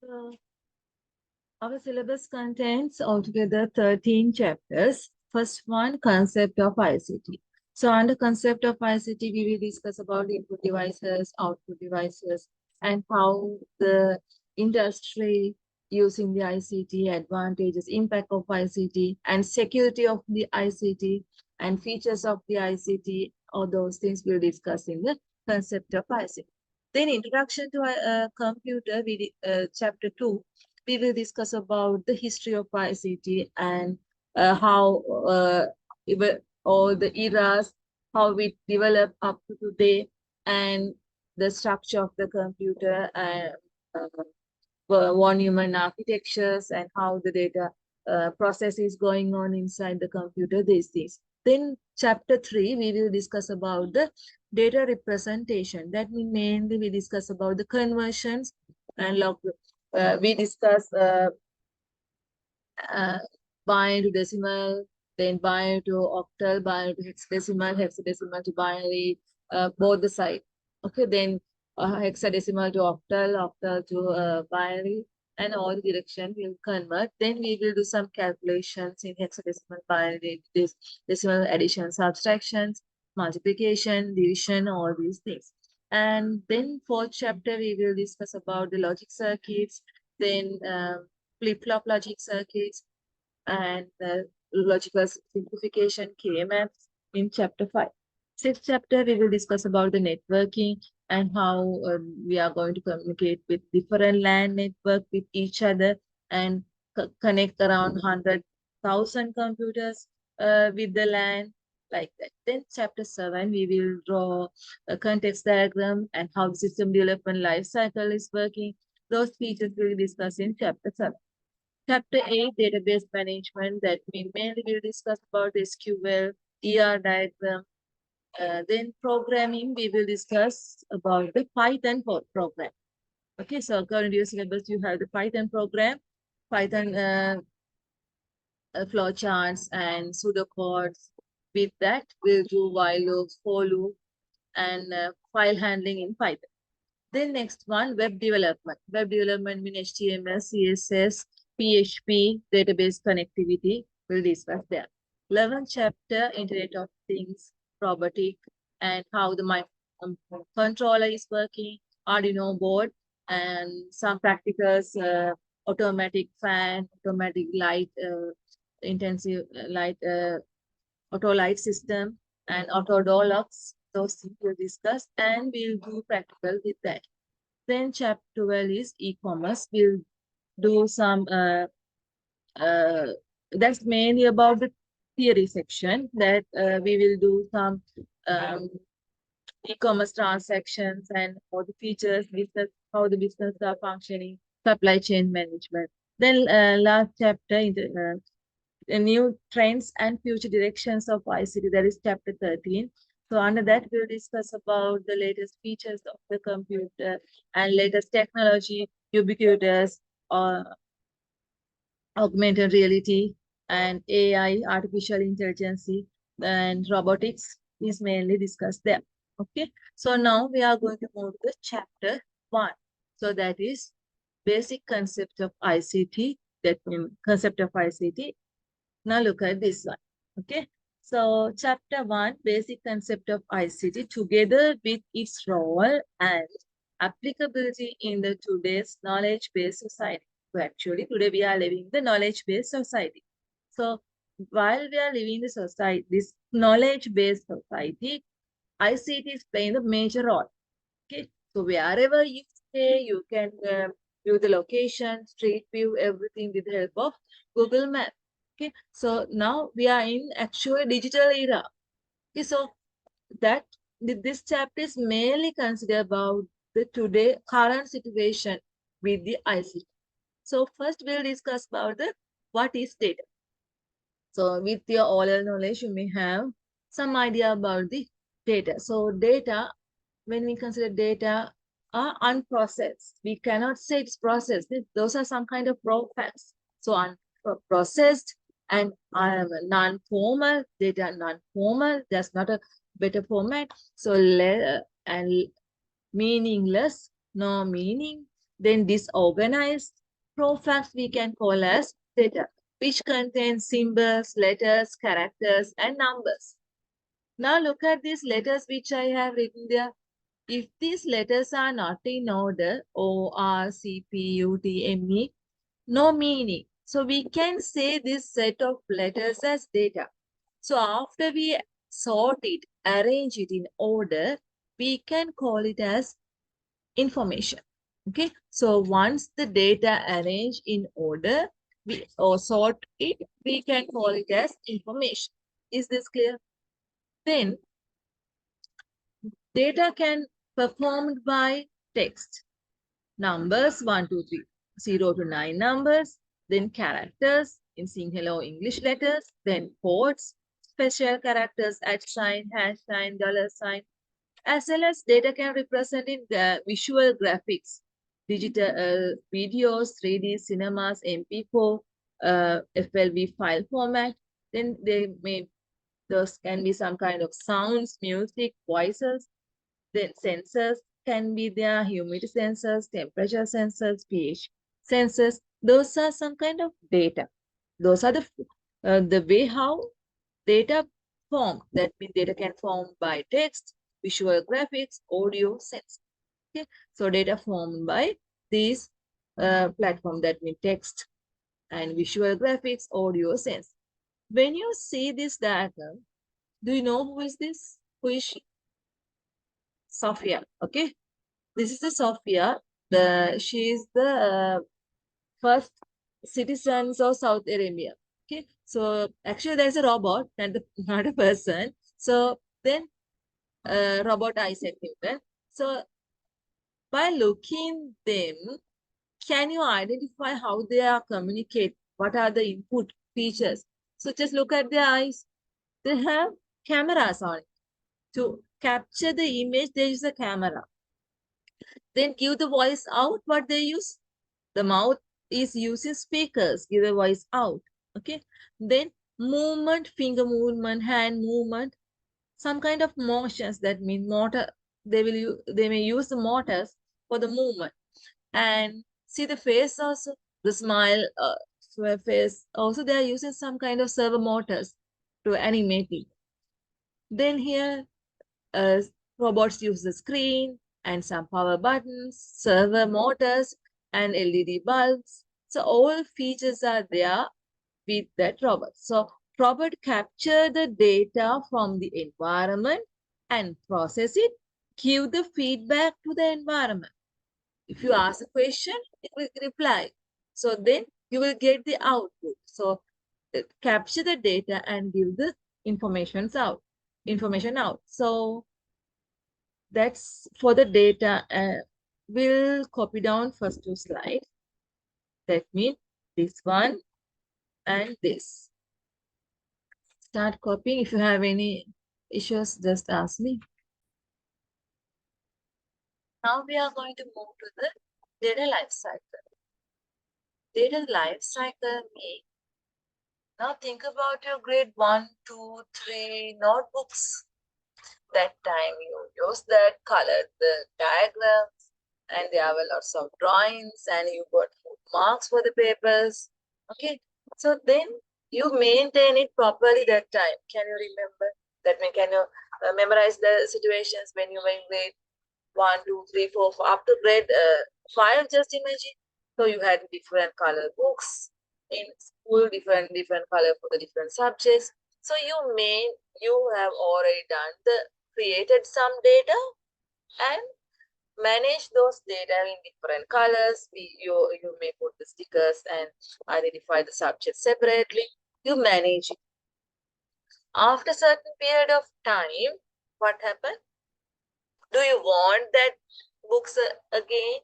So, our syllabus contains altogether 13 chapters. First one, concept of ICT. So under concept of ICT, we will discuss about input devices, output devices, and how the industry using the ICT, advantages, impact of ICT, and security of the ICT, and features of the ICT. All those things we'll discuss in the concept of ICT. Then introduction to a computer, chapter 2, we will discuss about the history of ICT and how all the eras, how we develop up to today, and the structure of the computer and von Neumann architectures and how the data process is going on inside the computer, these things. Then chapter 3, we will discuss about the data representation. That means mainly we discuss about the conversions and log. We discuss uh, binary to decimal, then binary to octal, binary to hexadecimal, hexadecimal to binary, both the side. Okay, then hexadecimal to octal, octal to binary, and all the direction will convert. Then we will do some calculations in hexadecimal, binary, this decimal addition, subtractions, multiplication, division, all these things. And then fourth chapter, we will discuss about the logic circuits, then flip-flop logic circuits, and logical simplification came in chapter 5. Sixth chapter, we will discuss about the networking and how we are going to communicate with different LAN network with each other and connect around 100,000 computers with the LAN, like that. Then chapter 7, we will draw a context diagram and how the system development life cycle is working. Those features we will discuss in chapter 7. Chapter 8, database management, that we mainly will discuss about the SQL, ER diagram. Then programming, we will discuss about the Python program. Okay, so according to your syllabus, you have the Python program, Python flowcharts and pseudocodes. With that, we'll do while loops, for loop, and file handling in Python. Then next one, web development. Web development means HTML, CSS, PHP, database connectivity. We'll discuss there. 11th chapter, Internet of Things, robotic, and how the microcontroller is working, Arduino board, and some practicals, automatic fan, automatic light, intensive light, auto light system, and auto door locks. Those things we'll discuss, and we'll do practical with that. Then chapter 12 is e-commerce. We'll do some, that's mainly about the theory section, that we will do some um, e-commerce transactions and all the features, business, how the business are functioning, supply chain management. Then last chapter, the new trends and future directions of ICT, that is chapter 13. So under that, we'll discuss about the latest features of the computer and latest technology, ubiquitous, uh, augmented reality, and AI, artificial intelligence, and robotics is mainly discussed there. Okay, so now we are going to move to chapter 1. So that is basic concept of ICT, that means concept of ICT. Now look at this one. Okay. So chapter 1, basic concept of ICT together with its role and applicability in the today's knowledge-based society. So actually today we are living the knowledge-based society. So while we are living the society, this knowledge-based society, ICT is playing the major role. Okay. So wherever you stay, you can view the location, street view, everything with the help of Google Maps. Okay, so now we are in actual digital era. Okay, so that this chapter is mainly considered about the today current situation with the ICT. So first we'll discuss about the what is data. So with your oral knowledge, you may have some idea about the data. So data, when we consider data, are unprocessed. We cannot say it's processed. Those are some kind of raw facts. So unprocessed and non-formal data, non-formal. That's not a better format. So and meaningless, no meaning, Then disorganized row facts we can call as data, which contains symbols, letters, characters, and numbers. Now look at these letters which I have written there. If these letters are not in order, O, R, C, P, U, T, M, E, no meaning. So we can say this set of letters as data. So after we sort it, arrange it in order, we can call it as information. Okay. So once the data arranged in order, we or sort it, we can call it as information. Is this clear? Then data can performed by text. Numbers 1, 2, 3, 0 to 9 numbers, then characters in Sinhala English letters, then codes, special characters at sign, hash sign, dollar sign, as well as data can represent in the visual graphics, digital videos, 3D cinemas, MP4, FLV file format. Then those can be some kind of sounds, music, voices. Then sensors can be there, humidity sensors, temperature sensors, pH sensors. Those are some kind of data. Those are the way how data form. That means data can form by text, visual graphics, audio, sense. Okay, so data formed by these platform, that means text and visual graphics, audio, sense. When you see this diagram, do you know who is this? Who is she? Sophia. Okay, this is the Sophia. She is the first citizens of South Arabia. Okay, so actually there's a robot and not a person. So then robot Isaac Newton. So by looking them, can you identify how they are communicate? What are the input features? So just look at their eyes. They have cameras on it. To capture the image, there is a camera. Then give the voice out. What they use? The mouth is using speakers. Give the voice out. Okay. Then movement, finger movement, hand movement, some kind of motions. That mean motor. They may use the motors for the movement. And see the face also, the smile, face. Also, they are using some kind of servo motors to animate it. Then here, uh, robots use the screen and some power buttons, servo motors, and LED bulbs. So all features are there with that robot. So robot capture the data from the environment and process it, give the feedback to the environment. If you ask a question, it will reply. So then you will get the output. So capture the data and give the information out. So that's for the data. We'll copy down first two slides. That means this one and this. Start copying. If you have any issues, just ask me. Now we are going to move to the data life cycle. Data life cycle means, now think about your grade 1, 2, 3 notebooks. That time you use that, color the diagrams, and there were lots of drawings, and you got marks for the papers. Okay, so then you maintain it properly that time. Can you remember? That means can you memorize the situations when you were in grade 1, 2, 3, 4, up to grade 5? Just imagine. So you had different color books in school, different color for the different subjects. So you have already done created some data and manage those data in different colors. You may put the stickers and identify the subjects separately. You manage it. After a certain period of time, what happened? Do you want that books again?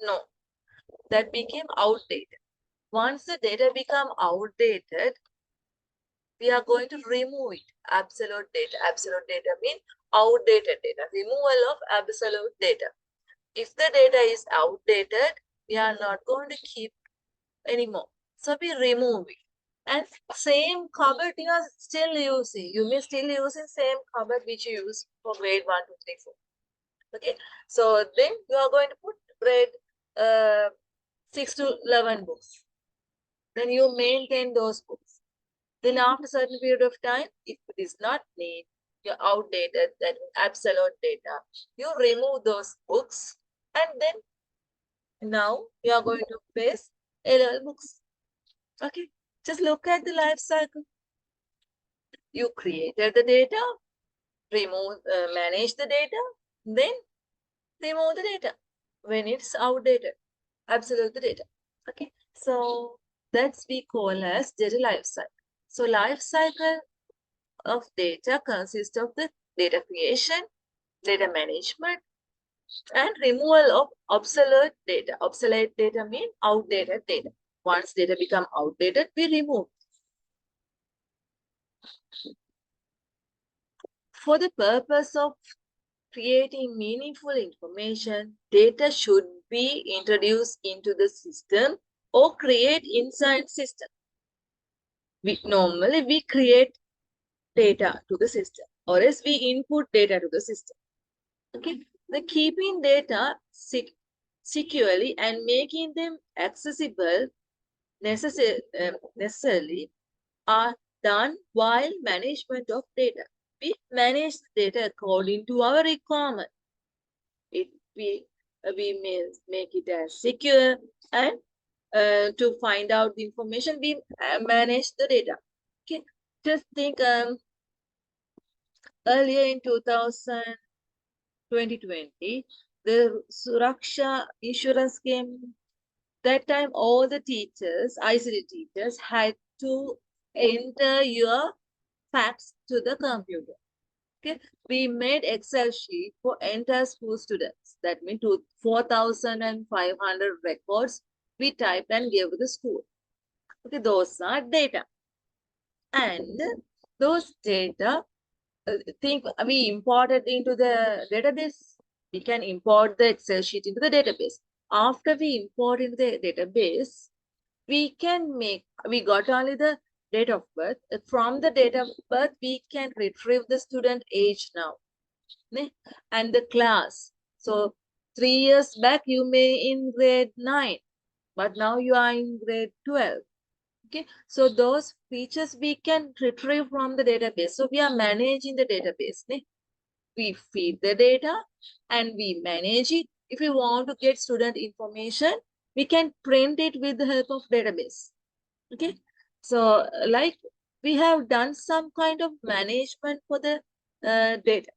No, that became outdated. Once the data become outdated, we are going to remove it. Absolute data. Absolute data means outdated data. Removal of absolute data. If the data is outdated, we are not going to keep anymore. So we remove it. And same cupboard you are still using. You may still using same cupboard which you use for grade 1, 2, 3, 4. Okay. So then you are going to put grade 6 to 11 books. Then you maintain those books. Then after a certain period of time, if it is not need, you're outdated, that absolute data, you remove those books, and then now you are going to face A-level books. Okay, just look at the life cycle. You created the data, manage the data, then remove the data when it's outdated, absolute data. Okay, so that's we call as data life cycle. So life cycle of data consists of the data creation, data management, and removal of obsolete data. Obsolete data means outdated data. Once data become outdated, we remove. For the purpose of creating meaningful information, data should be introduced into the system or create inside system. Normally we create data to the system, or else we input data to the system. Okay, the keeping data securely and making them accessible necessarily are done while management of data. We manage the data according to our requirement. We may make it as secure, and to find out the information, we manage the data. Okay, just think earlier in 2020, the Suraksha insurance came. That time, all the teachers, ICT teachers, had to enter your facts to the computer. Okay, we made Excel sheet for entire school students. That means 4,500 records we typed and gave to the school. Okay, those are data. And those data, think we imported into the database. We can import the Excel sheet into the database. After we import into the database, we got only the date of birth. From the date of birth, we can retrieve the student age now. And the class. So 3 years back, you may in grade 9, but now you are in grade 12. Okay, so those features we can retrieve from the database. So we are managing the database. We feed the data and we manage it. If we want to get student information, we can print it with the help of database. Okay, so like we have done some kind of management for the data.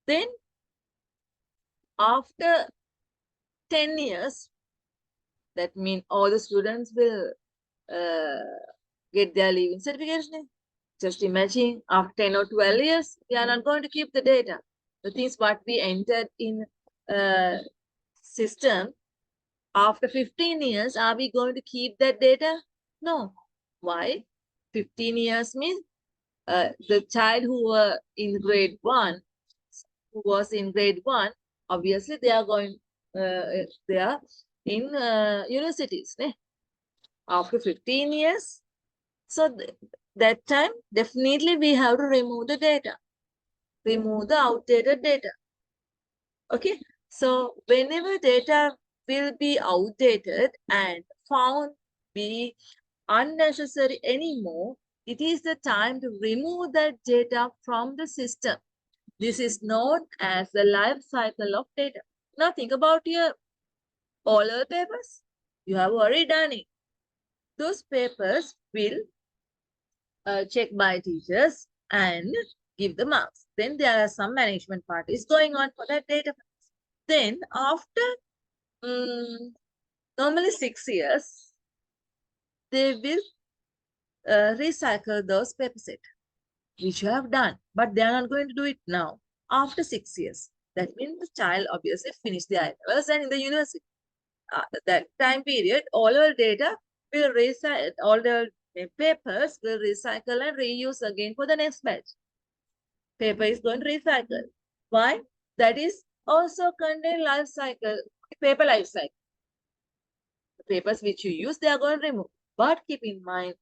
Then after 10 years, that means all the students will get their leaving certificates. Just imagine after 10 or 12 years, we are not going to keep the data. The things what we entered in system, after 15 years, are we going to keep that data? No. Why? 15 years means the child who were in grade 1, who was in grade 1, obviously they are going, they are in universities. After 15 years, so that time, definitely we have to remove the data, remove the outdated data. Okay, so whenever data will be outdated and found be unnecessary anymore, it is the time to remove that data from the system. This is known as the life cycle of data. Now think about your oral papers. You have already done it. Those papers will checked by teachers and give the marks. Then there are some management parties going on for that data. Then after normally 6 years, they will recycle those paper set, which you have done, but they are not going to do it now. After 6 years, that means the child obviously finished the I-levels and in the university. That time period, all our data will recycle, all the papers will recycle and reuse again for the next batch. Paper is going to recycle. Why? That is also contain life cycle, paper life cycle. The papers which you use, they are going to remove. But keep in mind,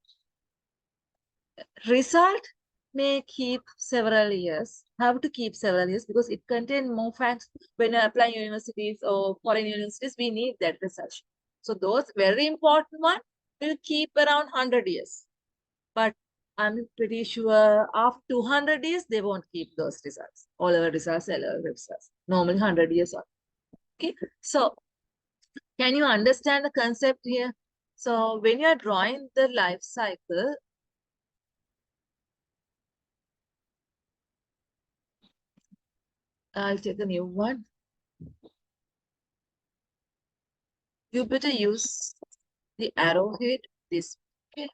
result may keep several years, have to keep several years because it contains more facts. When applying universities or foreign universities, we need that research. So those very important one will keep around 100 years. But I'm pretty sure after 200 years, they won't keep those results. All our results, LR results. Normally 100 years on. Okay. So can you understand the concept here? So when you are drawing the life cycle, I'll take a new one. You better use the arrowhead this. Okay.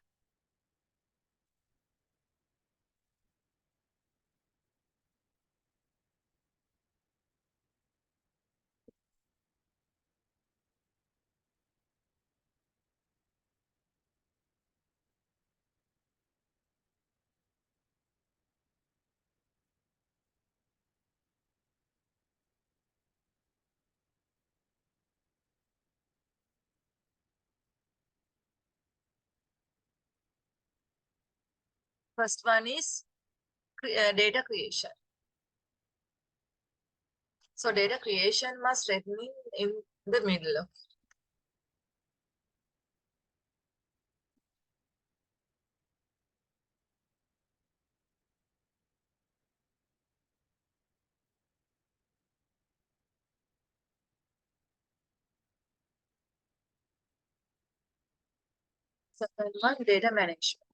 First one is data creation. So data creation must remain in the middle. Second one, data management.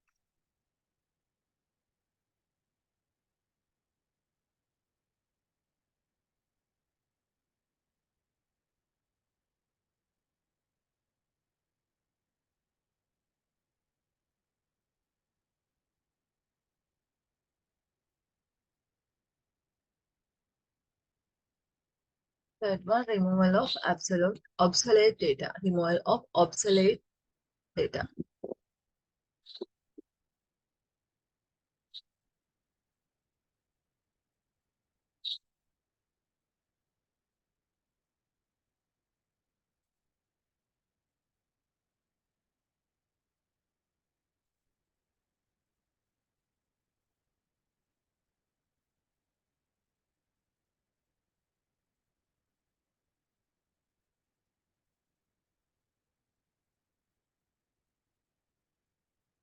Third one, removal of obsolete data. Removal of obsolete data.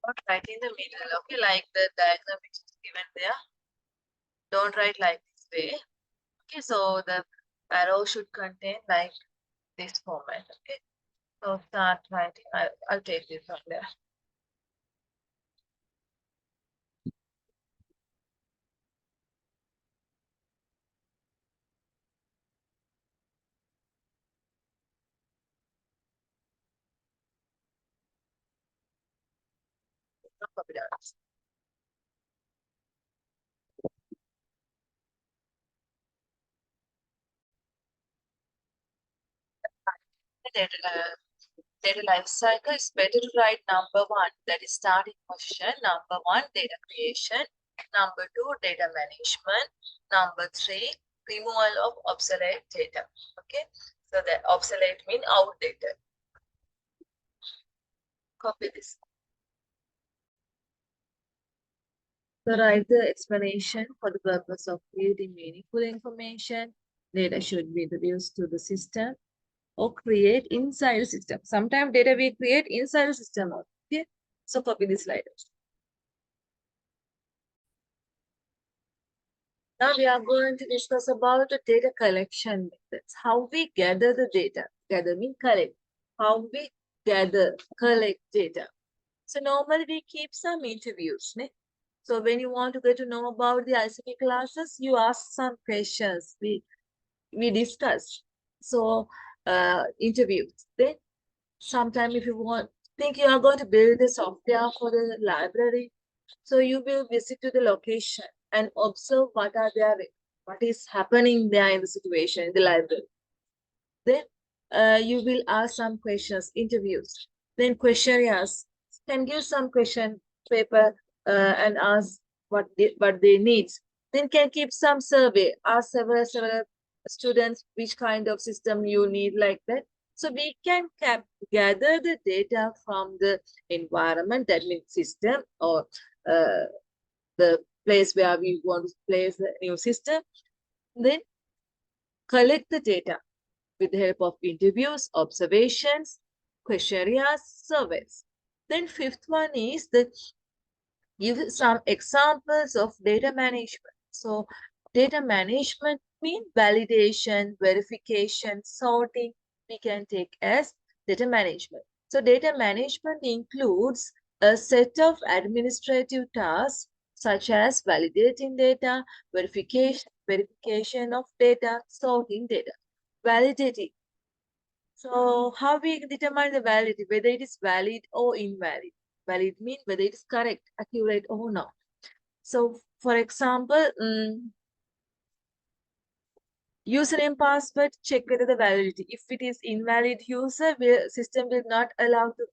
Not right in the middle, okay, like the diagram which is given there. Don't write like this way. Okay, so the arrow should contain like this format. Okay, so start writing. I'll take this from there. Not copy that. Data life cycle is better to write number one, that is starting question. Number one, data creation. Number two, data management. Number three, removal of obsolete data. Okay, so that obsolete means outdated. Copy this. So write the explanation for the purpose of creating meaningful information. Data should be introduced to the system or create inside the system. Sometimes data we create inside the system. Okay, so copy this slide. Now we are going to discuss about the data collection methods. How we gather the data. Gather means collect. How we gather, collect data. So normally we keep some interviews. Ne? So when you want to get to know about the ICT classes, you ask some questions. We discuss. So interviews. Then sometime if you think you are going to build the software for the library, so you will visit to the location and observe what is happening there in the situation in the library. Then you will ask some questions, interviews. Then questionnaires can give some question paper and ask what they need. Then can keep some survey, ask several students which kind of system you need, like that. So we can gather the data from the environment, that means system or the place where we want to place the new system. Then collect the data with the help of interviews, observations, questionnaire surveys. Then fifth one is the give some examples of data management. So data management means validation, verification, sorting. We can take as data management. So data management includes a set of administrative tasks such as validating data, verification of data, sorting data. Validating. So how we determine the validity, whether it is valid or invalid. Valid means whether it is correct, accurate or not. So for example, username password, check whether the validity. If it is invalid user, system will not allow to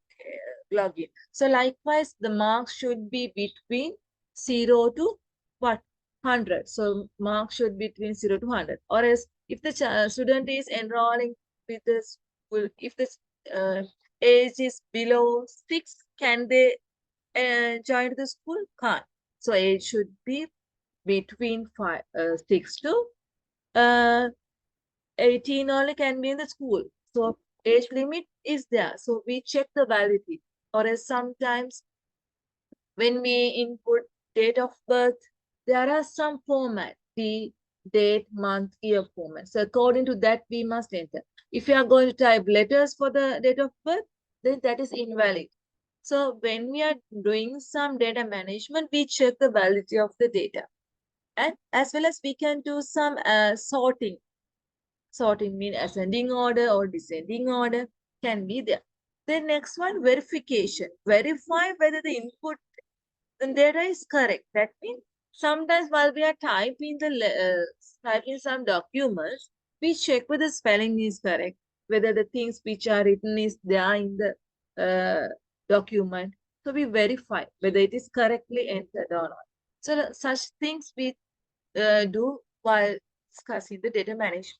log in. So likewise, the marks should be between 0 to what? 100. So marks should be between 0 to 100. Or else, if the student is enrolling with the school, if the age is below 6, can they join the school? Can't. So age should be between 6 to uh, 18 only can be in the school. So age limit is there. So we check the validity. Or else sometimes when we input date of birth, there are some format, the date, month, year format. So according to that, we must enter. If you are going to type letters for the date of birth, then that is invalid. So when we are doing some data management, we check the validity of the data. And as well as we can do some sorting. Sorting mean ascending order or descending order can be there. The next one, verification. Verify whether the input data is correct. That means sometimes while we are typing some documents, we check whether the spelling is correct, whether the things which are written is there in the document. So we verify whether it is correctly entered or not. So such things we do while discussing the data management.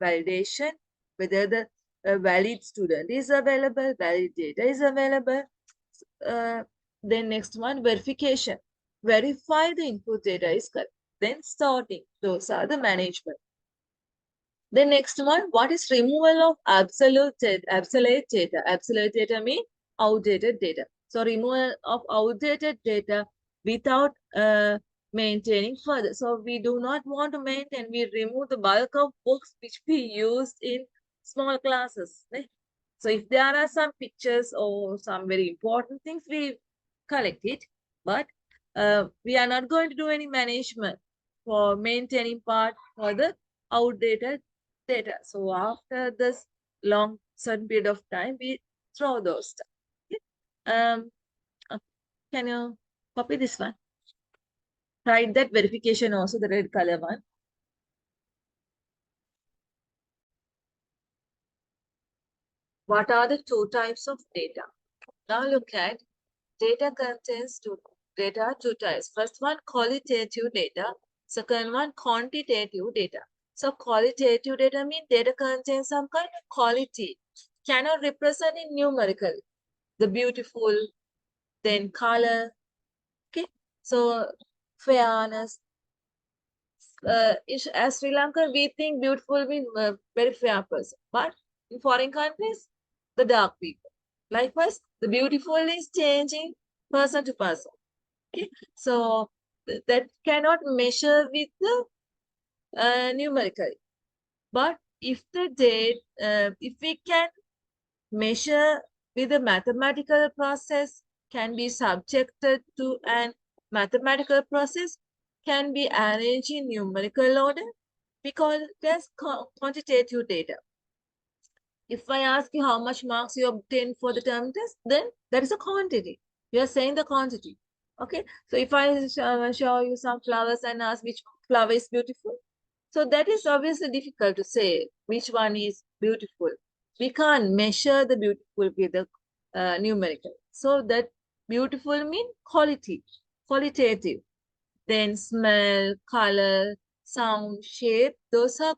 Validation, whether the valid student is available, valid data is available. Uh, then next one, verification. Verify the input data is correct. Then sorting. Those are the management. The next one, what is removal of obsolete data? Obsolete data means outdated data. So removal of outdated data without maintaining further. So we do not want to maintain. We remove the bulk of books which we used in small classes. Right? So if there are some pictures or some very important things, we collect it. But we are not going to do any management for maintaining part for the outdated data. So after this long certain period of time, we throw those stuff. Okay? Okay. Can you copy this one? Write that verification also, the red color one. What are the two types of data? Now look at data contains two types. First one, qualitative data. Second one, quantitative data. So qualitative data means data contains some kind of quality. Cannot represent in numerical. The beautiful, then color. Okay. So fairness. As Sri Lanka, we think beautiful means very fair person. But in foreign countries, the dark people. Likewise, the beautiful is changing person to person. Okay, so that cannot measure with the numerically. But if if we can measure with a mathematical process, can be subjected to an mathematical process, can be arranged in numerical order. We call it as quantitative data. If I ask you how much marks you obtained for the term test, then that is a quantity. You are saying the quantity. Okay. So if I show you some flowers and ask which flower is beautiful, so that is obviously difficult to say which one is beautiful. We can't measure the beautiful with the numerical. So that beautiful means quality, qualitative. Then smell, color, sound, shape, those are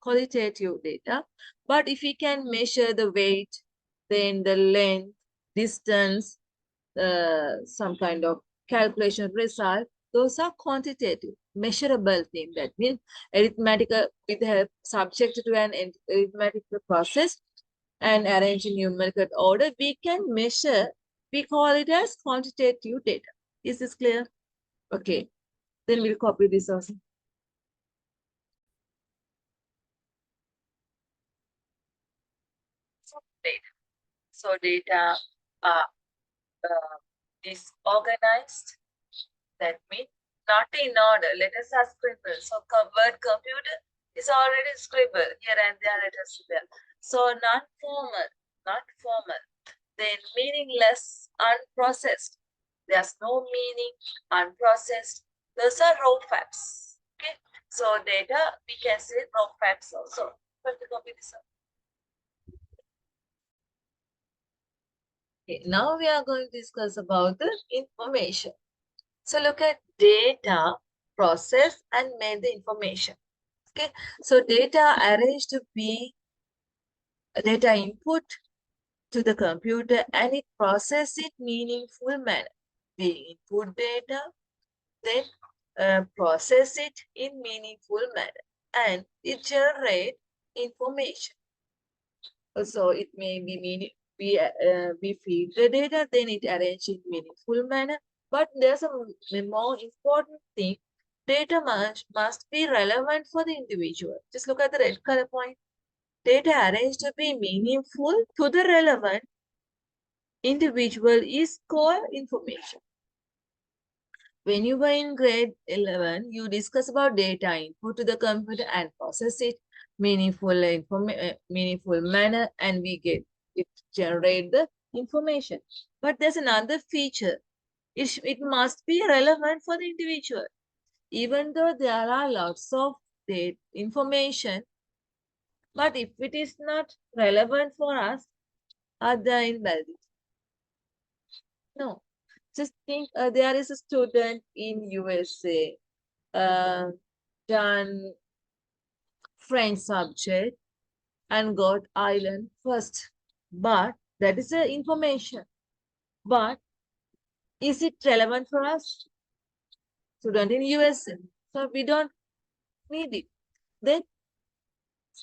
qualitative data. But if we can measure the weight, then the length, distance, some kind of calculation result, those are quantitative, measurable thing. That means arithmetical, with help subject to an arithmetical process, and arrange in numerical order, we can measure, we call it as quantitative data. Is this clear? Okay, then we'll copy this also. Data. So data is organized. That means not in order. Let us have scribble. So word computer is already scribble here and there. Let us spell. So not formal, not formal. Then meaningless, unprocessed. There's no meaning, unprocessed. Those are raw facts. Okay. So data, we can say raw facts also. But to copy this up. Okay. Now we are going to discuss about the information. So look at data, process, and made the information. Okay. So data arranged to be data input to the computer and it process it meaningful manner. We input data, then process it in meaningful manner and it generate information. So it may be we feed the data, then it arrange in meaningful manner. But there's a more important thing. Data must be relevant for the individual. Just look at the red color point. Data arranged to be meaningful to the relevant individual is called information. When you were in grade 11, you discuss about data input to the computer and process it meaningful manner, and we get it generate the information. But there's another feature. It must be relevant for the individual. Even though there are lots of information, but if it is not relevant for us, are they invalid? No. Just think there is a student in USA done French subject and got island first. But that is the information. But is it relevant for us? Student in USA. So we don't need it. Then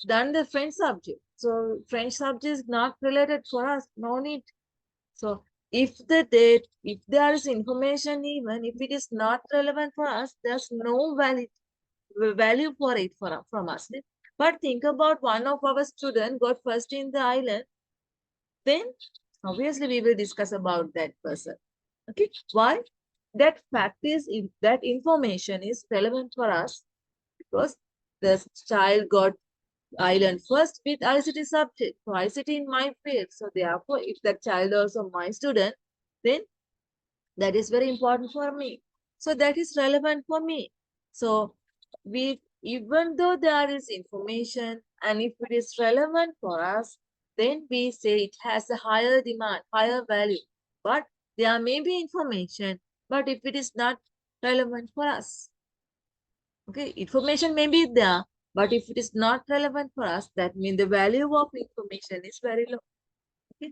done the French subject. So French subject is not related for us. No need. So if there is information, even if it is not relevant for us, there's no value for it from us. But think about one of our students got first in the island, then obviously we will discuss about that person. Okay, why? That fact is, if that information is relevant for us because the child got island first with ICT subject. So ICT in my field. So therefore, if that child also my student, then that is very important for me. So that is relevant for me. So even though there is information and if it is relevant for us, then we say it has a higher demand, higher value. But there may be information, but if it is not relevant for us, okay, information may be there, but if it is not relevant for us, that means the value of information is very low. Okay,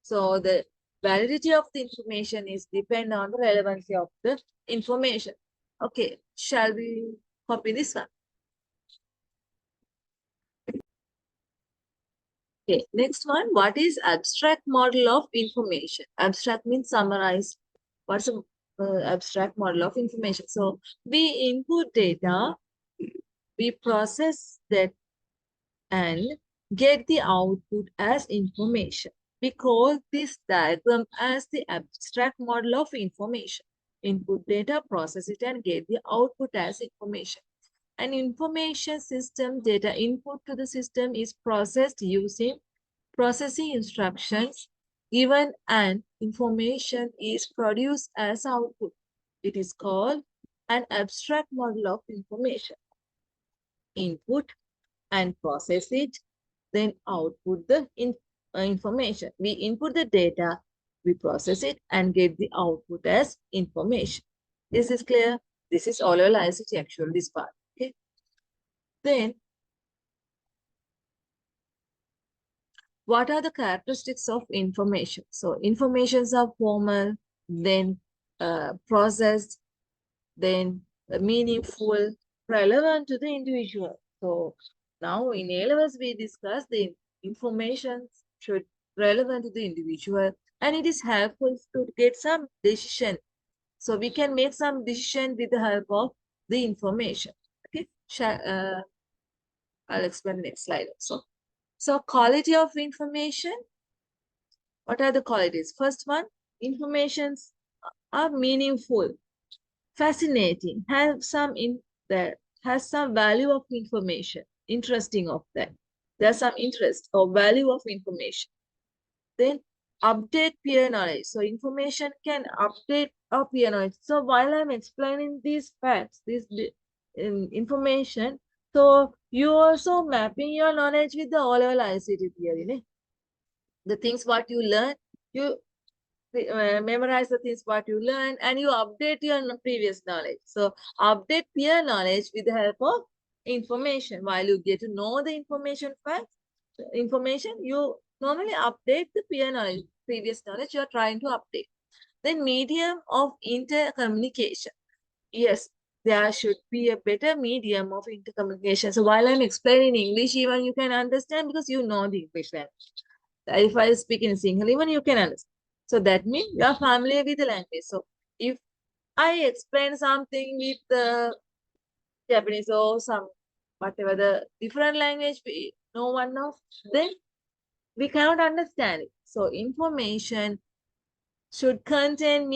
so the validity of the information is depend on the relevancy of the information. Okay, shall we copy this one? Okay, next one. What is abstract model of information? Abstract means summarized. What's a abstract model of information? So we input data, we process that and get the output as information. We call this diagram as the abstract model of information. Input data, process it, and get the output as information. An information system data input to the system is processed using processing instructions given and information is produced as output. It is called an abstract model of information. Input and process it, then output the information. We input the data, we process it and get the output as information. This is clear. This is all ICT actual, this part. Okay. Then, what are the characteristics of information? So, informations are formal, then processed, then meaningful, relevant to the individual. So, now in A levels we discuss the information should relevant to the individual, and it is helpful to get some decision. So we can make some decision with the help of the information. Okay, I'll explain next slide also. So quality of information. What are the qualities? First one, informations are meaningful, fascinating, have some in there, has some value of information, interesting of that. There's some interest or value of information. Then update peer knowledge. So information can update our peer knowledge. So while I'm explaining these facts, information, so you also mapping your knowledge with the all-level ICT theory. The things what you learn, you memorize the things what you learn, and you update your previous knowledge. So update peer knowledge with the help of information. While you get to know the information, you normally update the peer knowledge, previous knowledge you are trying to update. Then medium of intercommunication. Yes, there should be a better medium of intercommunication. So while I'm explaining English, even you can understand because you know the English language. If I speak in Sinhala, even you can understand. So that means you are familiar with the language. So if I explain something with Japanese or some whatever the different language no one knows, then we cannot understand it. So information should contain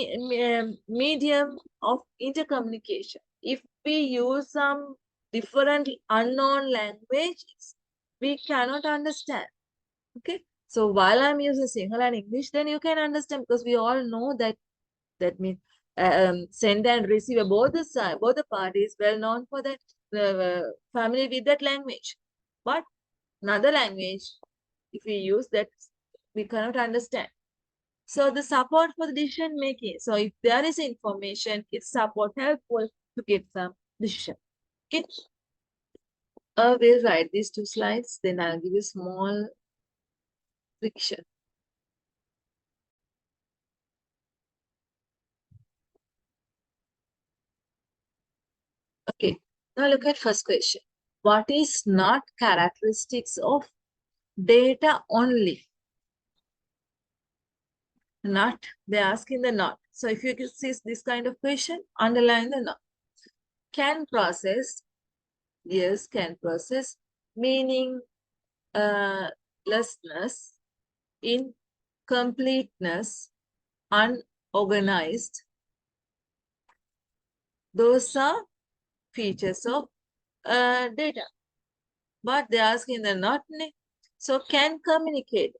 medium of intercommunication. If we use some different unknown languages, we cannot understand. Okay. So while I'm using Sinhala and English, then you can understand because we all know that means send and receive both the parties well known for that family with that language. But another language, if we use that, we cannot understand. So the support for the decision making. So if there is information, it's support helpful to get some decision. Okay. We'll write these two slides, then I'll give you small friction. Okay, now look at first question. What is not characteristics of data only? Not, they're asking the not. So if you see this kind of question, underline the not. Can process, yes, can process, meaning lessness, incompleteness, unorganized. Those are features of data. But they're asking the not. So can communicate.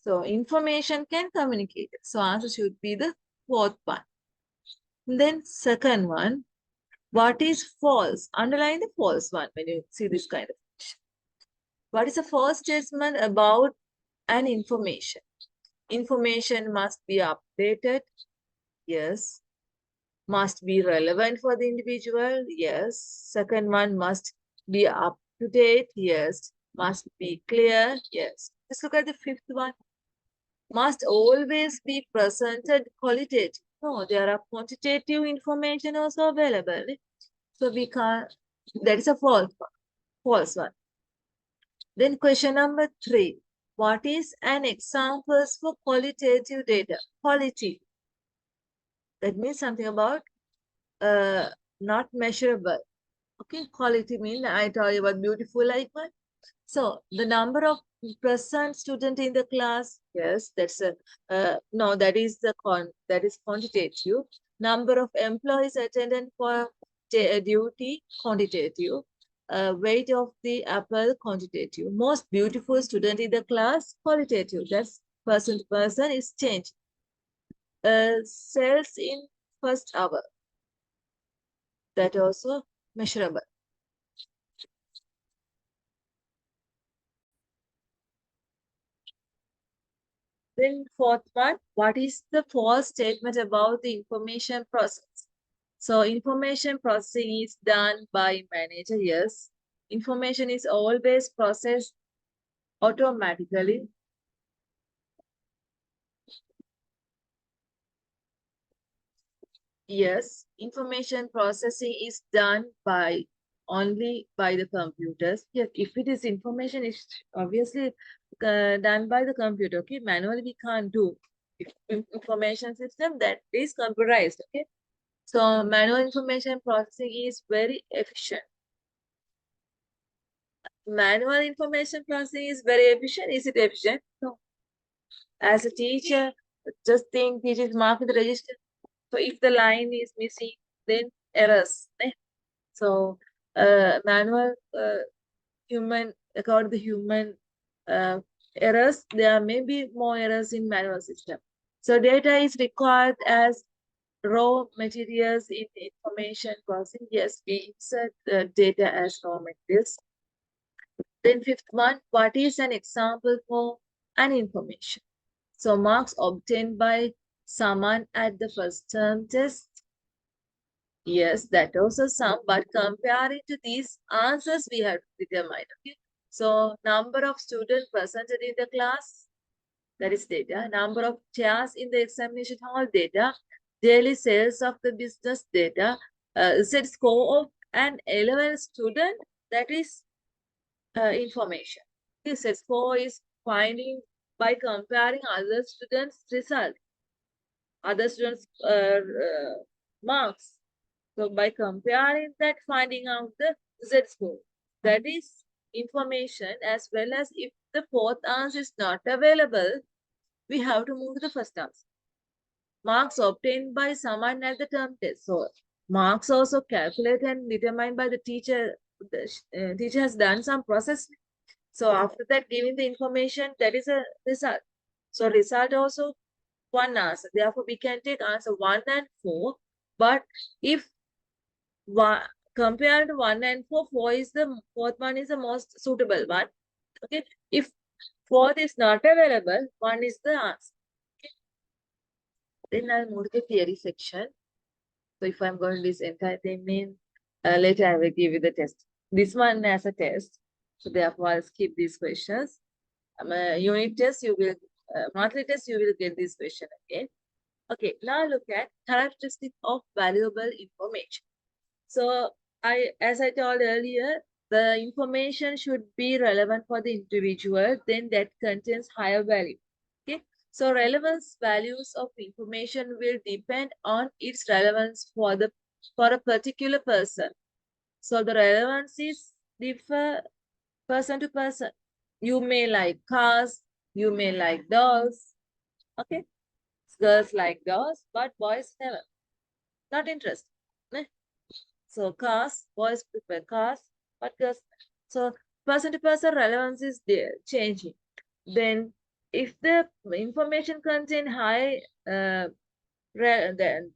So information can communicate. So answer should be the fourth one. Then second one, what is false? Underline the false one when you see this kind of question. What is a false statement about an information? Information must be updated. Yes. Must be relevant for the individual. Yes. Second one, must be up to date. Yes. Must be clear. Yes. Let's look at the fifth one. Must always be presented qualitative. No, there are quantitative information also available. So we can't, that is a false one. Then question number 3. What is an example for qualitative data? Quality. That means something about not measurable. Okay, quality means I told you about beautiful icon. So the number of present student in the class, yes, that's a no, that is quantitative. Number of employees attendant for duty, quantitative. Weight of the apple, quantitative. Most beautiful student in the class, qualitative. That's person to person is changed. Sales in first hour, that also measurable. Then fourth one, what is the false statement about the information process? So information processing is done by manager, yes. Information is always processed automatically. Yes, information processing is done by only by the computers. Yes, if it is information, is obviously done by the computer. Okay, manually we can't do. If information system that is computerized. Okay, so manual information processing is very efficient. Manual information processing is very efficient. Is it efficient? No. As a teacher, just think teachers mark the register. So if the line is missing, then errors. So manual human, according to human errors, there may be more errors in manual system. So data is required as raw materials in information processing. Yes, we insert the data as raw materials. Then fifth one, what is an example for an information? So marks obtained by someone at the first term test. Yes, that also some, but comparing to these answers, we have to determine. Okay. So number of students presented in the class, that is data. Number of chairs in the examination hall, data. Daily sales of the business, data. Z score of an 11 student, that is information. This score is finding by comparing other students' result, other students' marks. So by comparing that, finding out the Z score, that is information, as well as if the fourth answer is not available, we have to move to the first answer. Marks obtained by someone at the term test. So marks also calculated and determined by the teacher. The teacher has done some process. So after that, giving the information, that is a result. So result also one answer. Therefore, we can take answer 1 and 4. But if one, compared to 1 and 4, 4 is the fourth one is the most suitable one. Okay. If fourth is not available, 1 is the answer. Okay. Then I'll move to the theory section. So if I'm going to this entire thing, later I will give you the test. This one as a test. So therefore, I'll skip these questions. Unit test, you will, monthly test, you will get this question again. Okay, now look at characteristic of valuable information. So as I told earlier, the information should be relevant for the individual, then that contains higher value. Okay. So relevance values of information will depend on its relevance for a particular person. So the relevance is differ person to person. You may like cars, you may like dolls. Okay. Girls like dolls, but boys never. Not interested. So cars, boys prefer cars, but girls. So person to person relevance is there, changing. Then if the information contain high, then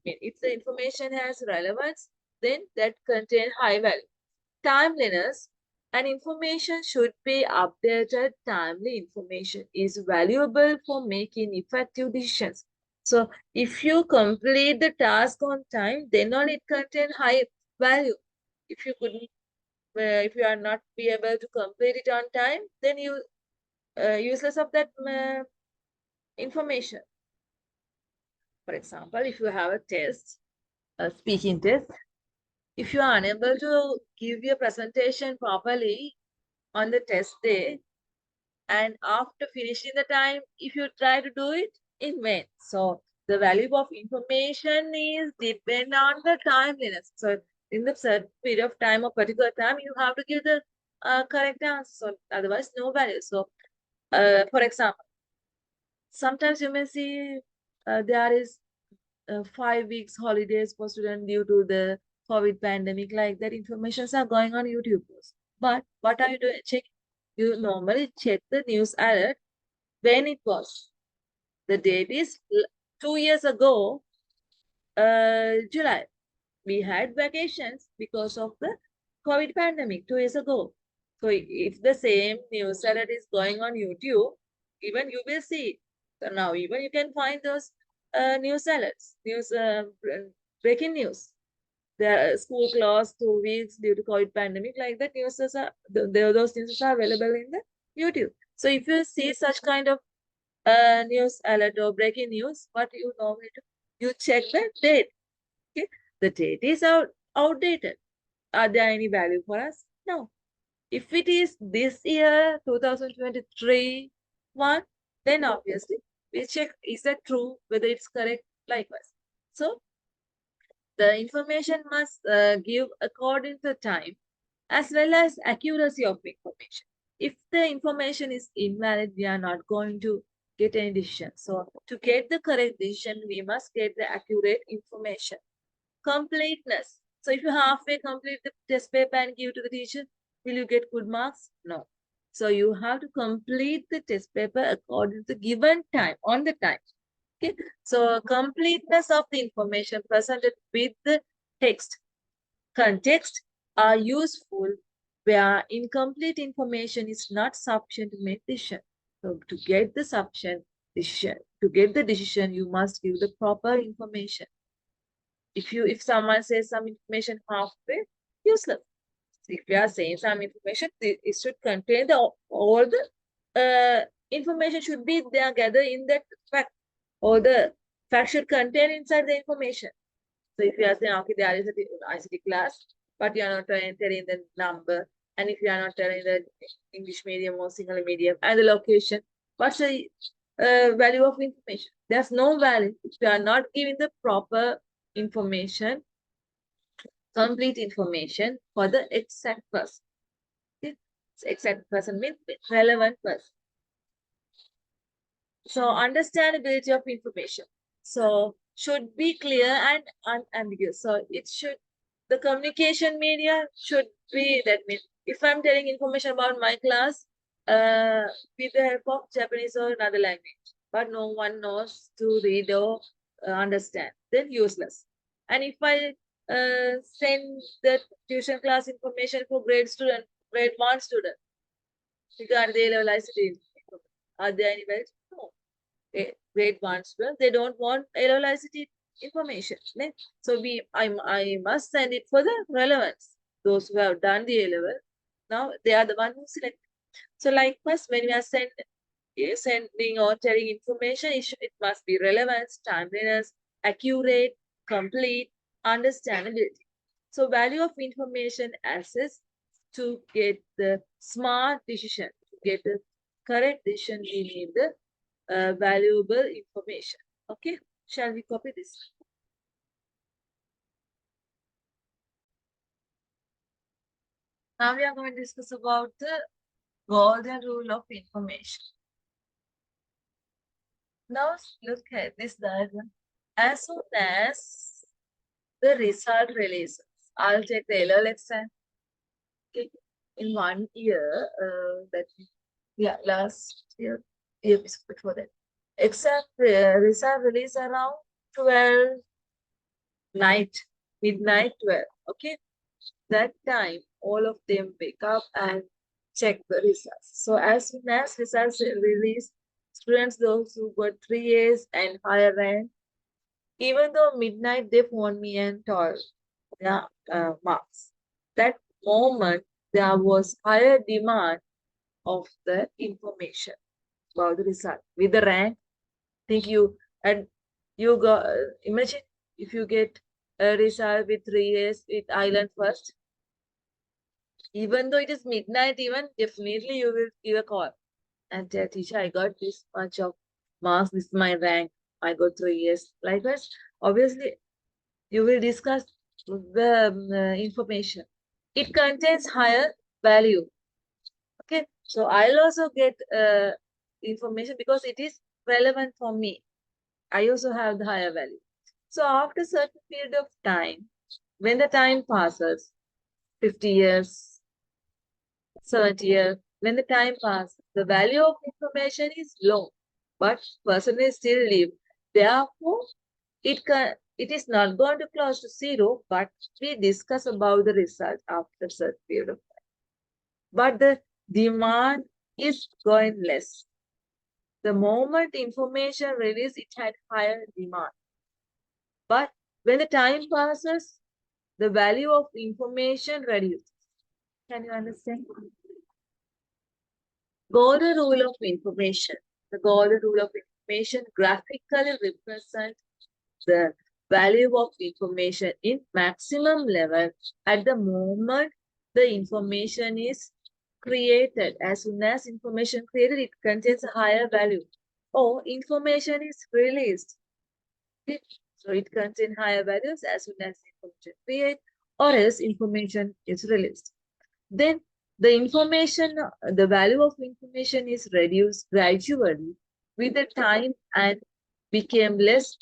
if the information has relevance, then that contain high value. Timeliness, and information should be updated. Timely information is valuable for making effective decisions. So if you complete the task on time, then only it contain high value. If you couldn't, if you are not be able to complete it on time, then you useless of that information. For example, if you have a test, a speaking test, if you are unable to give your presentation properly on the test day, and after finishing the time, if you try to do it in vain. So the value of information is depend on the timeliness. So in the certain period of time or particular time, you have to give the correct answer. So otherwise, no value. So for example, sometimes you may see there is 5 weeks holidays for students due to the COVID pandemic, like that informations are going on YouTube. But what are you doing? Check. You normally check the news alert when it was. The date is 2 years ago, July. We had vacations because of the COVID pandemic 2 years ago. So if the same news alert is going on YouTube, even you will see. So now even you can find those news alerts, breaking news. The school closed 2 weeks due to COVID pandemic, like that news are those news are available in the YouTube. So if you see such kind of news alert or breaking news, what you normally do, you check the date. Okay, the date is outdated. Are there any value for us? No. If it is this year, 2023 one, then obviously we check is that true, whether it's correct, likewise. So the information must give according to time as well as accuracy of information. If the information is invalid, we are not going to get any decision. So to get the correct decision, we must get the accurate information. Completeness. So if you halfway complete the test paper and give to the teacher, will you get good marks? No. So you have to complete the test paper according to given time, on the time. Okay. So completeness of the information presented with the text context are useful where incomplete information is not sufficient to make decision. So to get the sufficient decision, to get the decision, you must give the proper information. If someone says some information halfway, useless. If we are saying some information, it should contain all the information should be there gathered in that fact, or the fact should contain inside the information. So if you are saying, okay, there is a ICT class, but you are not telling the number, and if you are not telling the English medium or single medium and the location, what's the value of information? There's no value if you are not giving the proper information, complete information for the exact person. Okay? So exact person means relevant person. So understandability of information. So should be clear and unambiguous. So it should, the communication media should be, that means if I'm telling information about my class with the help of Japanese or another language, but no one knows to read or understand, then useless. And if I send the tuition class information for grade 1 student regarding the level ICT, are there any values? No. Grade 1 students, they don't want A-level ICT information. Ne? So I must send it for the relevance. Those who have done the A-level, now they are the one who select. So likewise, when we are sending or telling information, it must be relevance, timeliness, accurate, complete, understandability. So value of information access to get the smart decision, to get the correct decision, we need the valuable information. Okay, shall we copy this? Now we are going to discuss about the golden rule of information. Now look at this diagram. As soon as the result releases, I'll take the LL exam. Okay. In 1 year, last year before that. Exam result release around 12 midnight 12. Okay. That time, all of them wake up and check the results. So as soon as results are released, students, those who got 3 A's and higher rank, even though midnight, they phoned me and told their marks. That moment, there was higher demand of the information about the result. With the rank, and you got, imagine if you get a result with 3 A's with Island first, even though it is midnight, even definitely you will give a call and tell teacher, I got this much of marks, this is my rank, I got 3 years. Likewise, obviously, you will discuss the information. It contains higher value. Okay, so I'll also get information because it is relevant for me. I also have the higher value. So after a certain period of time, when the time passes, 50 years, 70 years, when the time passes, the value of information is low, but person is still live. Therefore, it is not going to close to zero, but we discuss about the result after a certain period of time. But the demand is going less. The moment information released, it had higher demand. But when the time passes, the value of information reduces. Can you understand? Golden rule of information. The golden rule of information graphically represents the value of information in maximum level at the moment the information is created. As soon as information created, it contains a higher value. Or information is released. Okay? So it contains higher values as soon as information created, or else information is released. Then the information, the value of information is reduced gradually with the time and became less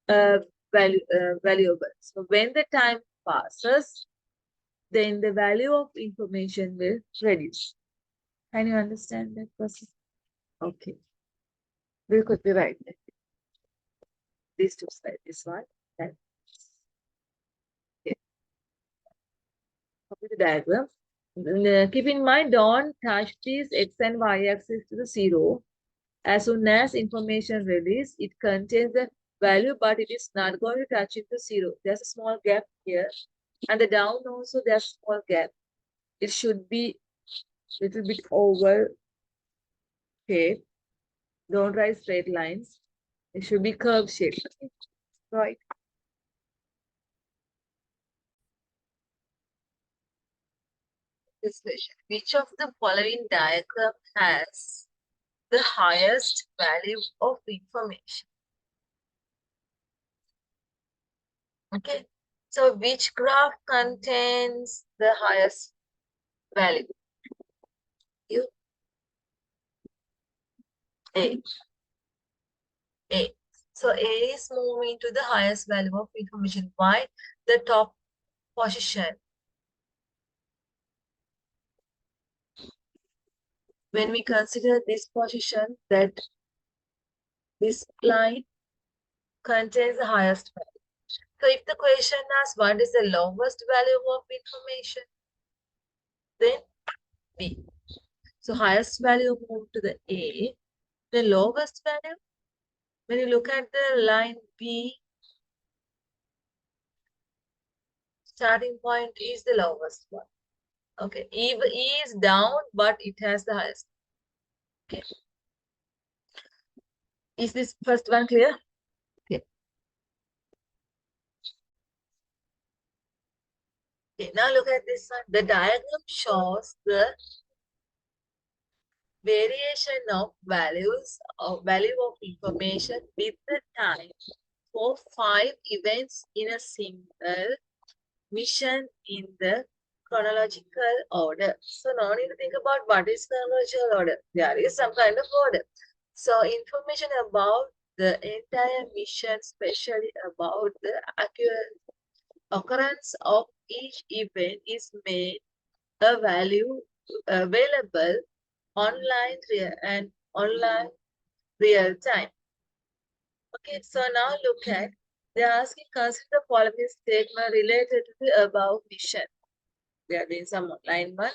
valuable. So when the time passes, then the value of information will reduce. Can you understand that process? Okay. We'll quickly write that. These two slides, this one. And okay. Copy the diagram. Keep in mind, don't touch these x and y axis to the zero. As soon as information released, it contains the value, but it is not going to touch into zero. There's a small gap here. And the down also, there's a small gap. It should be a little bit over shape. Don't write straight lines. It should be curved shape. Right. This question. Which of the following diagram has the highest value of information? Okay. So which graph contains the highest value? You A. A. So A is moving to the highest value of information. Why? The top position. When we consider this position, that this line contains the highest value. So if the question asks what is the lowest value of information, then B. So highest value moved to the A. The lowest value, when you look at the line B, starting point is the lowest one. Okay, E is down, but it has the highest. Okay. Is this first one clear? Okay. Okay, now look at this one. The diagram shows the variation of values of value of information with the time for 5 events in a single mission in the chronological order. So now need to think about what is chronological order. There is some kind of order. So information about the entire mission, especially about the accurate occurrence of each event is made a value available online real time. Okay, so now look at, they're asking consider the following statement related to the above mission. There is some line one.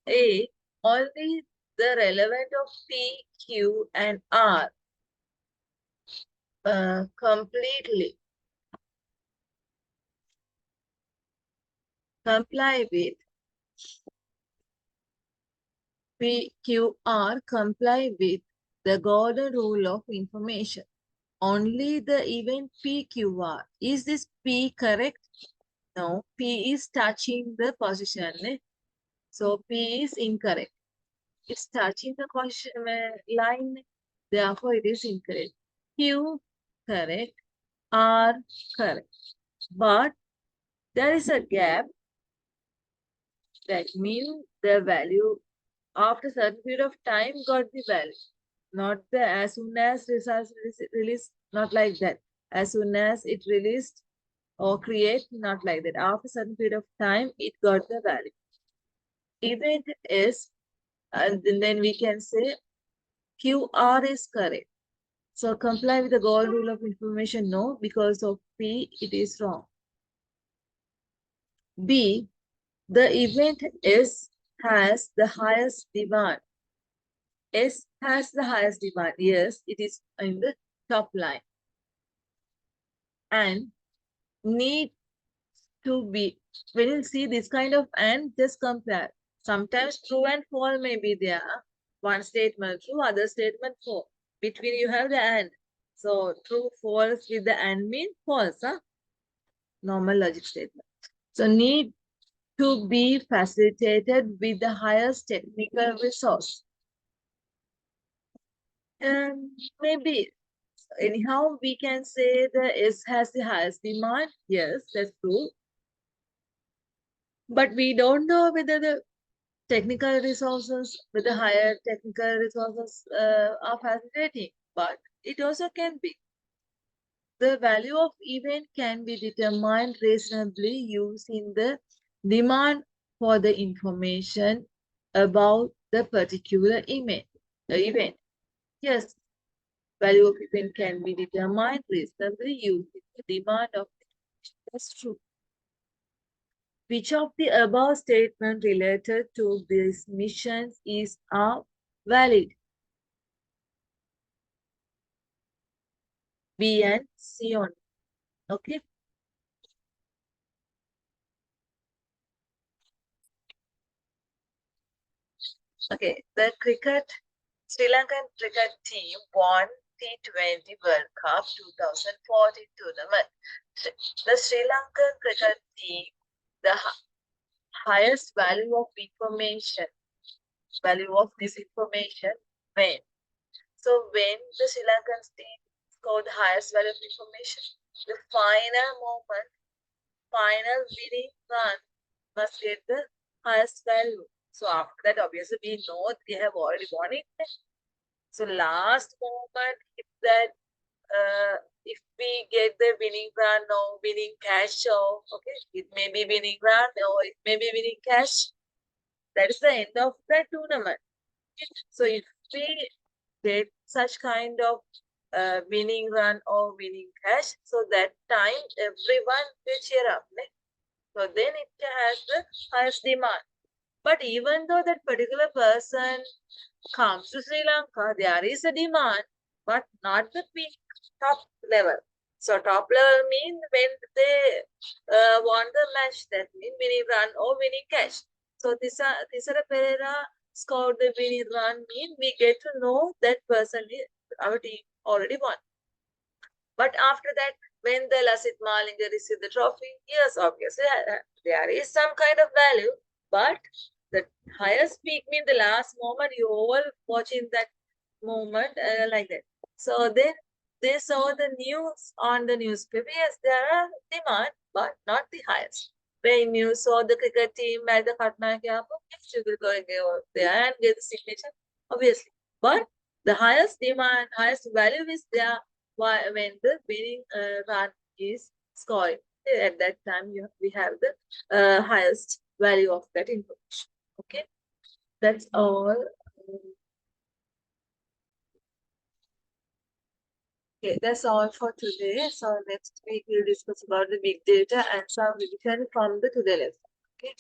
A, only the relevant of P, Q, and R completely comply with PQR comply with the golden rule of information. Only the event PQR. Is this P correct? No, P is touching the position. So P is incorrect. It's touching the position line. Therefore, it is incorrect. Q correct. R correct. But there is a gap. That means the value after a certain period of time got the value. Not the as soon as results released, not like that. As soon as it released or create, not like that. After a certain period of time, it got the value. Event is, and then we can say QR is correct. So comply with the golden rule of information, no, because of P, it is wrong. B, the event S has the highest demand. S has the highest demand. Yes, it is in the top line. And need to be, when you see this kind of and, just compare. Sometimes true and false may be there. One statement true, other statement false. Between you have the and. So true, false with the and mean false. Huh? normal logic statement. So need to be facilitated with the highest technical resource. And maybe anyhow we can say the S has the highest demand. Yes, that's true. But we don't know whether the technical resources with the higher technical resources are facilitating, but it also can be. The value of event can be determined reasonably using the demand for the information about the particular event. Yes, value of event can be determined reasonably using the demand of information. That's true. Which of the above statements related to these missions are valid? B and C only. Okay. Okay. The Sri Lankan cricket team won T20 World Cup 2014 tournament. The Sri Lankan cricket team, the highest value of this information when. So when the Sri Lankan team scored the highest value of information, the final winning run must get the highest value. So after that, obviously we know they have already won it. So last moment, if we get the winning run or winning cash, or okay, it may be winning run or it may be winning cash. That is the end of the tournament. So if we get such kind of winning run or winning cash, so that time everyone will cheer up. Right? So then it has the highest demand. But even though that particular person comes to Sri Lanka, there is a demand, but not the peak top level. So top level means when they won the match, that means winning run or winning cash. So Thisara Pereira scored the winning run mean we get to know that person is our team already won. But after that, when the Lasith Malinga received the trophy, yes, obviously there is some kind of value, but the highest peak means the last moment you all watching that moment like that. So then they saw the news on the newspaper. Yes, there are demand, but not the highest. When you saw the cricket team at the Patna Camp, yes, you will go and go there and get the signature, obviously. But the highest demand, highest value is there when the winning run is scored. At that time, we have the highest value of that information. Okay, that's all. Okay, that's all for today. So next week we'll discuss about the big data and some revision from the today lesson. Okay.